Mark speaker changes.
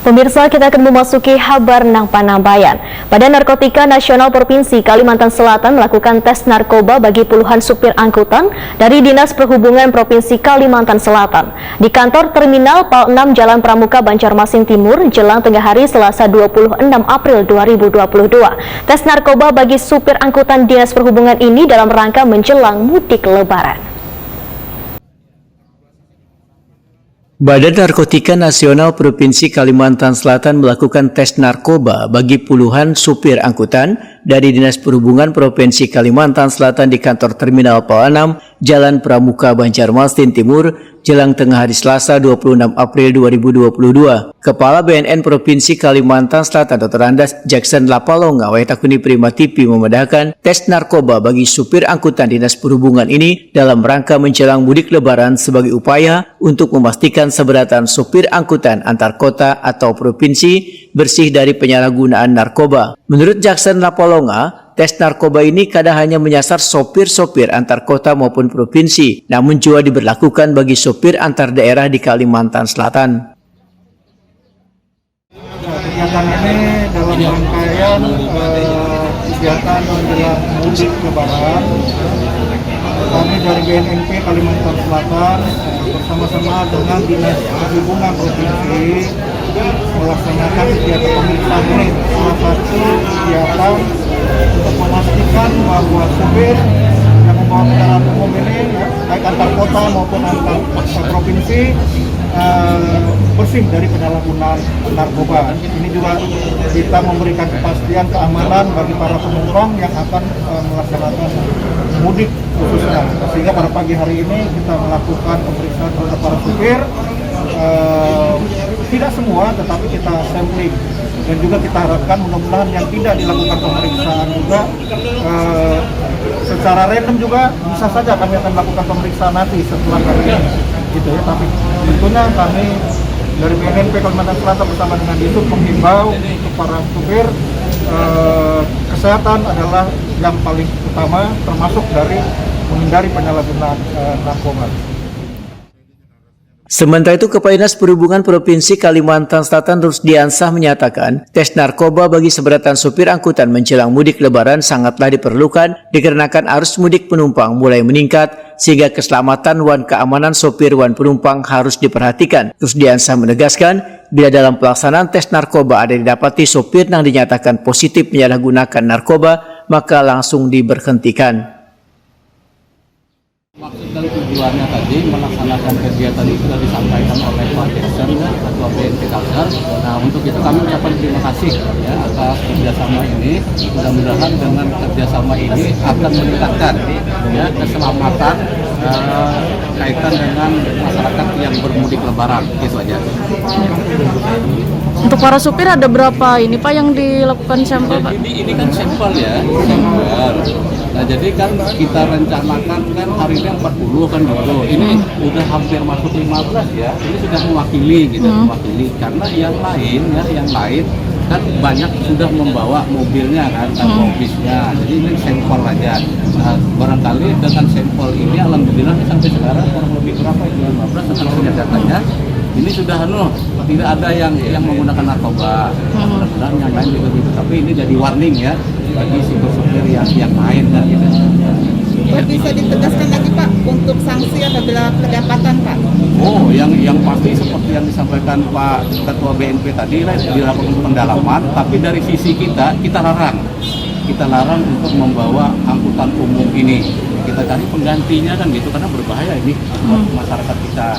Speaker 1: Pemirsa, kita akan memasuki kabar nang Panambayan. Badan Narkotika Nasional Provinsi Kalimantan Selatan melakukan tes narkoba bagi puluhan supir angkutan dari Dinas Perhubungan Provinsi Kalimantan Selatan di kantor Terminal PAL 6 Jalan Pramuka Banjarmasin Timur jelang tengah hari Selasa 26 April 2022. Tes narkoba bagi supir angkutan Dinas Perhubungan ini dalam rangka menjelang mudik Lebaran.
Speaker 2: Badan Narkotika Nasional Provinsi Kalimantan Selatan melakukan tes narkoba bagi puluhan supir angkutan dari Dinas Perhubungan Provinsi Kalimantan Selatan di kantor Terminal PAL 6 Jalan Pramuka Banjarmasin Timur jelang tengah hari Selasa 26 April 2022. Kepala BNN Provinsi Kalimantan Selatan Dr. Andas Jackson Lapalonga Waitakuni Prima TV memedahkan tes narkoba bagi supir angkutan Dinas Perhubungan ini dalam rangka menjelang mudik Lebaran sebagai upaya untuk memastikan seberatan supir angkutan antar kota atau provinsi bersih dari penyalahgunaan narkoba. Menurut Jackson Lapalonga, tes narkoba ini kadang hanya menyasar sopir-sopir antar kota maupun provinsi, namun juga diberlakukan bagi sopir antar daerah di Kalimantan Selatan.
Speaker 3: Kegiatan ini dalam rangkaian kegiatan menjelang mudik Lebaran. Kami dari BNNP Kalimantan Selatan bersama-sama dengan Dinas Perhubungan Provinsi melaksanakan kegiatan pemeriksaan ini. Salah satu kegiatan untuk memastikan bahwa supir yang membawa kendaraan umum ini, baik antar kota maupun antar provinsi, bersih dari penyalahgunaan narkoba. Ini juga kita memberikan kepastian keamanan bagi para penumpang yang akan melaksanakan mudik khususnya. Sehingga pada pagi hari ini kita melakukan pemeriksaan terhadap para supir. Tidak semua, tetapi kita sampling, dan juga kita harapkan mudah-mudahan yang tidak dilakukan pemeriksaan juga secara random juga bisa saja kami akan melakukan pemeriksaan nanti setelah hari ini, gitu ya. Tapi tentunya kami dari BNNP Kalimantan Selatan bersama dengan Disub menghimbau untuk para supir, kesehatan adalah yang paling utama, termasuk dari menghindari penyalahgunaan narkoba.
Speaker 2: Sementara itu, Kepala Dinas Perhubungan Provinsi Kalimantan Selatan Rusdiansah menyatakan tes narkoba bagi seberatan supir angkutan menjelang mudik Lebaran sangatlah diperlukan dikarenakan arus mudik penumpang mulai meningkat sehingga keselamatan dan keamanan sopir dan penumpang harus diperhatikan. Rusdiansah menegaskan bila dalam pelaksanaan tes narkoba ada didapati sopir yang dinyatakan positif menyalahgunakan narkoba maka langsung diberhentikan.
Speaker 4: Maksud dan tujuannya tadi melaksanakan kegiatan itu sudah disampaikan oleh Pak Jackson atau BNP Kalsel. Nah, untuk itu kami ucapkan terima kasih ya atas kerjasama ini. Mudah-mudahan dengan kerjasama ini akan meningkatkan ya keselamatan kaitan dengan masyarakat yang bermudik Lebaran. Itu aja.
Speaker 5: Untuk para supir ada berapa ini Pak yang dilakukan sampel Pak?
Speaker 4: Ini kan sampel ya, sampel. Nah, jadi kan kita rencanakan kan hari ini 40 kan gitu. Ini udah hampir masuk 15 ya. Ini sudah mewakili gitu, mewakili karena yang lain kan banyak sudah membawa mobilnya kan, atau bisnya. Jadi ini sampel aja. Nah, barangkali dengan sampel ini alhamdulillah sampai sekarang kurang lebih berapa itu 15 sebenarnya datanya. Ini sudah tidak ada yang menggunakan narkoba. Mudah-mudahan yang lain juga gitu. Tapi ini jadi warning ya bagi supir yang lain kan gitu.
Speaker 6: Bisa ditegaskan lagi Pak untuk sanksi apabila kedapatan Pak?
Speaker 4: Oh, yang pasti seperti yang disampaikan Pak Ketua BNP tadi dilakukan pendalaman. Tapi dari sisi kita larang untuk membawa angkutan umum ini. Kita cari penggantinya kan gitu karena berbahaya ini buat masyarakat kita.